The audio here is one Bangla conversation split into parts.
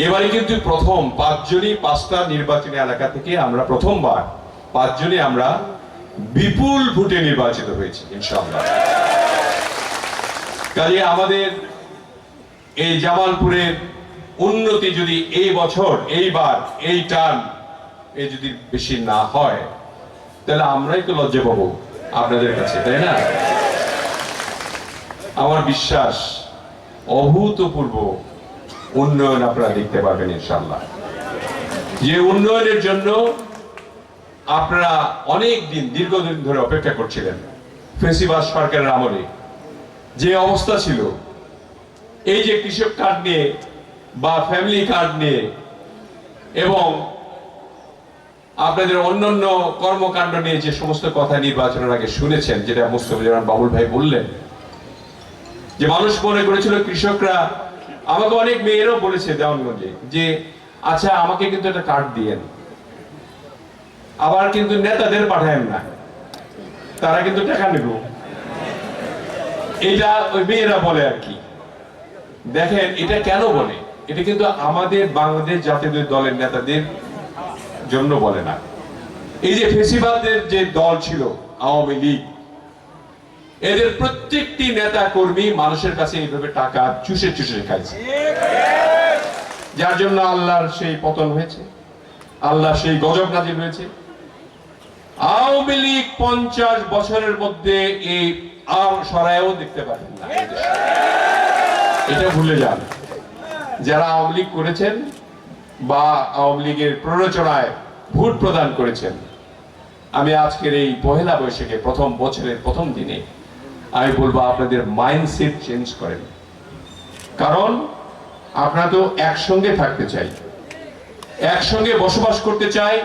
এবারে কিন্তু প্রথম 5 জনই 5টা নির্বাচনী এলাকা থেকে আমরা প্রথমবার 5 জনই আমরা বিপুল ভোটে নির্বাচিত হয়েছি ইনশাআল্লাহ। কাজে আমাদের এই জামালপুরের উন্নতি যদি এই বছর, এইবার, এই টার্ম যদি বেশি না হয়, তাহলে আমরাই তো লজ্জা পাবো আপনাদের কাছে, তাই না? আমার বিশ্বাস অভূতপূর্ব উন্নয়ন আপনারা দেখতে পাবেন ইনশাআল্লাহ। যে উন্নয়নের জন্য আপনারা অনেক দিন, দীর্ঘদিন ধরে অপেক্ষা করছিলেন। ফেসিবাদ সরকারের আমলে যে অবস্থা ছিল, এই যে কৃষক কার্ড নিয়ে বা ফ্যামিলি কার্ড নিয়ে এবং আপনাদের অন্যান্য কর্মকাণ্ড নিয়ে যে সমস্ত কথা নির্বাচনের আগে শুনেছেন, যেটা মুস্তফিজুর বাবুল ভাই বললেন, যে মানুষ মনে করেছিল কৃষকরা, আমাকে অনেক মেয়েরাও বলেছে দেওয়ানগঞ্জে যে আচ্ছা আমাকে কিন্তু একটা কার্ড দিয়েন, আবার কিন্তু নেতাদের পাঠায়েন না, তারা কিন্তু টাকা নেব, এটা ওই মেয়েরা বলে আর কি। দেখেন এটা কেন বলে, এটা কিন্তু আমাদের বাংলাদেশ জাতীয় দলের নেতাদের জন্য বলে না। এই যে ফেসিবাদের যে দল ছিল আওয়ামী লীগ, এদের প্রত্যেকটি নেতা কর্মী মানুষের কাছে এইভাবে টাকা চুষে চুষে খাইছে, যার জন্য আল্লাহর সেই পতন হয়েছে, আল্লাহ সেই গজব নাজিল হয়েছে। আওয়ামী লীগ 50 বছরের মধ্যে এই সরায়ও দেখতে পারেন না, এটা ভুলে যান। যারা আওয়ামী লীগ করেছেন বা আওয়ামী লীগের প্ররোচনায় ভোট প্রদান করেছেন, আমি আজকের এই পহেলা বৈশাখে প্রথম বছরের প্রথম দিনে আমি বলবো আপনাদের মাইন্ডসেট চেঞ্জ করেন। কারণ আপনারা তো একসঙ্গে থাকতে চাই, একসঙ্গে বসবাস করতে চাই,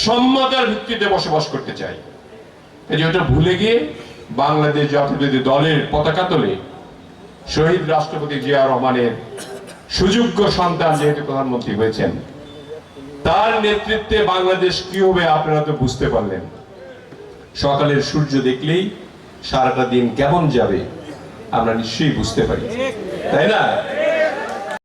সম্মতার ভিত্তিতে বসবাস করতে চাই। এই যে ওটা ভুলে গিয়ে বাংলাদেশ জাতীয়তাবাদী দলের পতাকা তোলে শহীদ রাষ্ট্রপতি জিয়া রহমানের সুযোগ্য সন্তান যেহেতু প্রধানমন্ত্রী হয়েছেন, তার নেতৃত্বে বাংলাদেশ কি হবে আপনারা তো বুঝতে পারলেন। সকালের সূর্য দেখলেই সারাটা দিন কেমন যাবে আমরা নিশ্চয়ই বুঝতে পারি, তাই না?